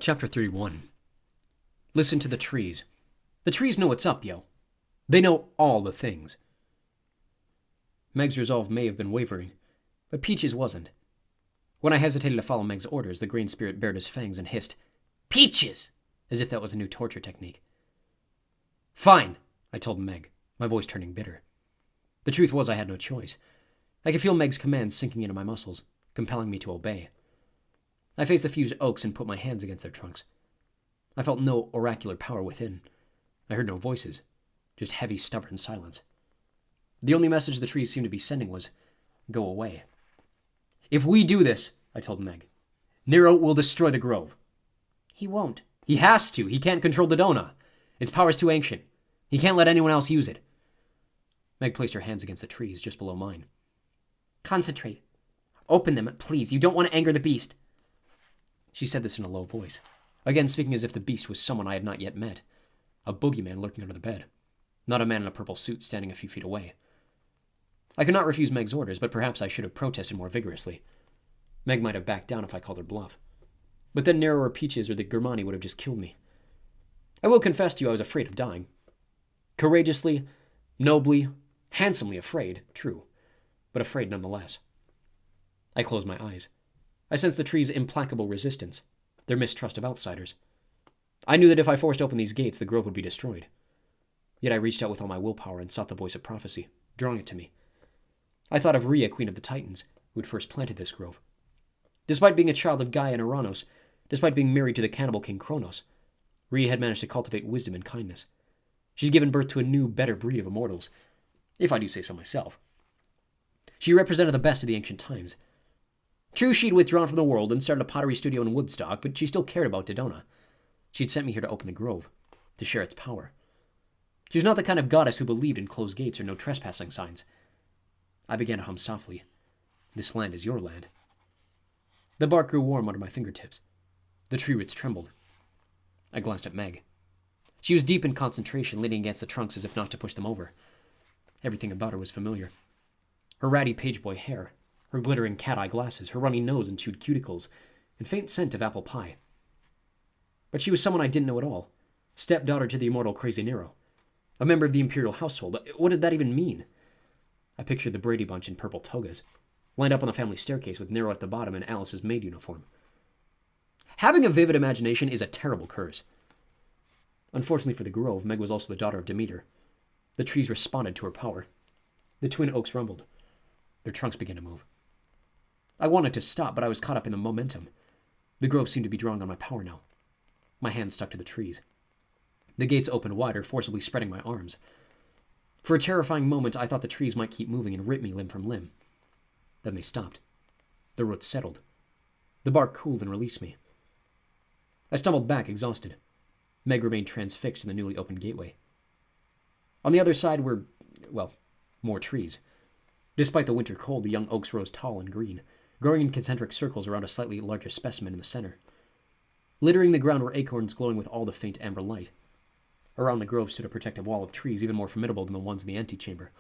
Chapter 31. Listen to the trees. The trees know what's up, yo. They know all the things. Meg's resolve may have been wavering, but Peaches wasn't. When I hesitated to follow Meg's orders, the green spirit bared his fangs and hissed, "Peaches!" as if that was a new torture technique. "Fine," I told Meg, my voice turning bitter. The truth was I had no choice. I could feel Meg's commands sinking into my muscles, compelling me to obey. I faced the fused oaks and put my hands against their trunks. I felt no oracular power within. I heard no voices, just heavy, stubborn silence. The only message the trees seemed to be sending was, "Go away." "If we do this," I told Meg, "Nero will destroy the grove." "He won't." "He has to. He can't control Dodona. Its power's too ancient. He can't let anyone else use it." Meg placed her hands against the trees just below mine. "Concentrate. Open them, please. You don't want to anger the beast." She said this in a low voice, again speaking as if the beast was someone I had not yet met, a boogeyman lurking under the bed, not a man in a purple suit standing a few feet away. I could not refuse Meg's orders, but perhaps I should have protested more vigorously. Meg might have backed down if I called her bluff. But then Nero or Peaches or the Germani would have just killed me. I will confess to you I was afraid of dying. Courageously, nobly, handsomely afraid, true, but afraid nonetheless. I closed my eyes. I sensed the trees' implacable resistance, their mistrust of outsiders. I knew that if I forced open these gates, the grove would be destroyed. Yet I reached out with all my willpower and sought the voice of prophecy, drawing it to me. I thought of Rhea, Queen of the Titans, who had first planted this grove. Despite being a child of Gaia and Uranus, despite being married to the cannibal king Kronos, Rhea had managed to cultivate wisdom and kindness. She'd given birth to a new, better breed of immortals, if I do say so myself. She represented the best of the ancient times. True, she'd withdrawn from the world and started a pottery studio in Woodstock, but she still cared about Dodona. She'd sent me here to open the grove, to share its power. She was not the kind of goddess who believed in closed gates or no trespassing signs. I began to hum softly. "This land is your land." The bark grew warm under my fingertips. The tree roots trembled. I glanced at Meg. She was deep in concentration, leaning against the trunks as if not to push them over. Everything about her was familiar. Her ratty pageboy hair, her glittering cat-eye glasses, her runny nose and chewed cuticles, and faint scent of apple pie. But she was someone I didn't know at all. Stepdaughter to the immortal Crazy Nero. A member of the imperial household. What did that even mean? I pictured the Brady Bunch in purple togas, lined up on the family staircase with Nero at the bottom in Alice's maid uniform. Having a vivid imagination is a terrible curse. Unfortunately for the grove, Meg was also the daughter of Demeter. The trees responded to her power. The twin oaks rumbled. Their trunks began to move. I wanted to stop, but I was caught up in the momentum. The grove seemed to be drawing on my power now. My hands stuck to the trees. The gates opened wider, forcibly spreading my arms. For a terrifying moment, I thought the trees might keep moving and rip me limb from limb. Then they stopped. The roots settled. The bark cooled and released me. I stumbled back, exhausted. Meg remained transfixed in the newly opened gateway. On the other side were, well, more trees. Despite the winter cold, the young oaks rose tall and green, growing in concentric circles around a slightly larger specimen in the center. Littering the ground were acorns glowing with all the faint amber light. Around the grove stood a protective wall of trees, even more formidable than the ones in the antechamber.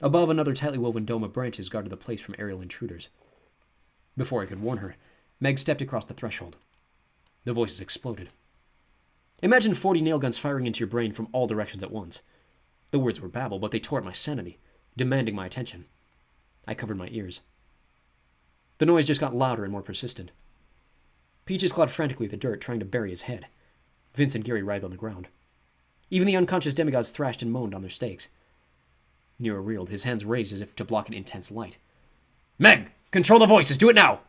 Above, another tightly woven dome of branches guarded the place from aerial intruders. Before I could warn her, Meg stepped across the threshold. The voices exploded. Imagine 40 nail guns firing into your brain from all directions at once. The words were babble, but they tore at my sanity, demanding my attention. I covered my ears. The noise just got louder and more persistent. Peaches clawed frantically at the dirt, trying to bury his head. Vince and Gary writhed on the ground. Even the unconscious demigods thrashed and moaned on their stakes. Nero reeled, his hands raised as if to block an intense light. "Meg! Control the voices! Do it now!"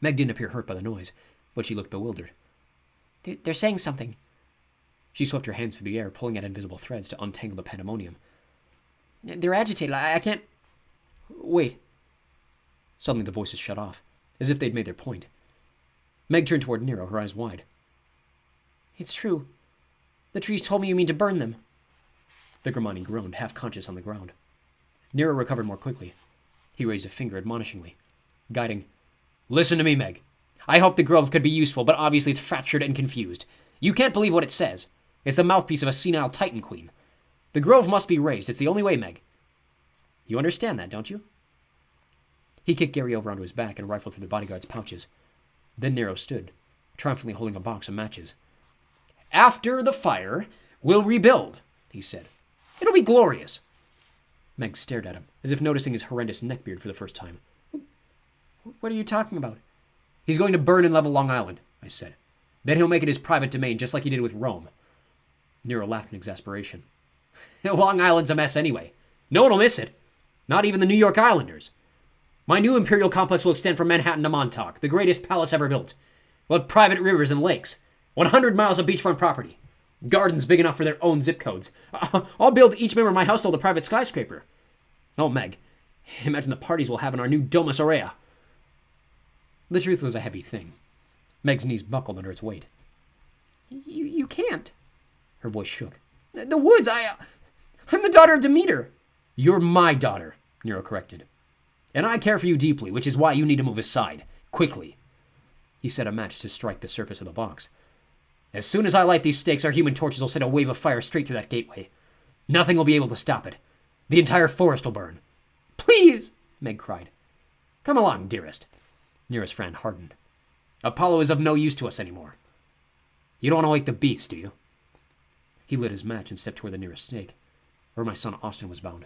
Meg didn't appear hurt by the noise, but she looked bewildered. They're saying something." She swept her hands through the air, pulling at invisible threads to untangle the pandemonium. "They're agitated. I can't... Wait." Suddenly the voices shut off, as if they'd made their point. Meg turned toward Nero, her eyes wide. "It's true. The trees told me you mean to burn them." The Germani groaned, half-conscious on the ground. Nero recovered more quickly. He raised a finger admonishingly, guiding. "Listen to me, Meg. I hope the grove could be useful, but obviously it's fractured and confused. You can't believe what it says. It's the mouthpiece of a senile Titan Queen. The grove must be raised. It's the only way, Meg. You understand that, don't you?" He kicked Gary over onto his back and rifled through the bodyguard's pouches. Then Nero stood, triumphantly holding a box of matches. "After the fire, we'll rebuild," he said. "It'll be glorious." Meg stared at him, as if noticing his horrendous neckbeard for the first time. "What are you talking about?" "He's going to burn and level Long Island," I said. "Then he'll make it his private domain, just like he did with Rome." Nero laughed in exasperation. "Long Island's a mess anyway. No one will miss it. Not even the New York Islanders. My new imperial complex will extend from Manhattan to Montauk, the greatest palace ever built. We'll have private rivers and lakes, 100 miles of beachfront property, gardens big enough for their own zip codes. I'll build each member of my household a private skyscraper. Oh, Meg, imagine the parties we'll have in our new Domus Aurea." The truth was a heavy thing. Meg's knees buckled under its weight. You can't." Her voice shook. "The woods, I'm the daughter of Demeter." "You're my daughter," Nero corrected. "And I care for you deeply, which is why you need to move aside. Quickly." He set a match to strike the surface of the box. "As soon as I light these stakes, our human torches will send a wave of fire straight through that gateway. Nothing will be able to stop it. The entire forest will burn." "Please," Meg cried. "Come along, dearest." Nero's frown hardened. "Apollo is of no use to us anymore. You don't want to wake the beast, do you?" He lit his match and stepped toward the nearest snake, where my son Austin was bound.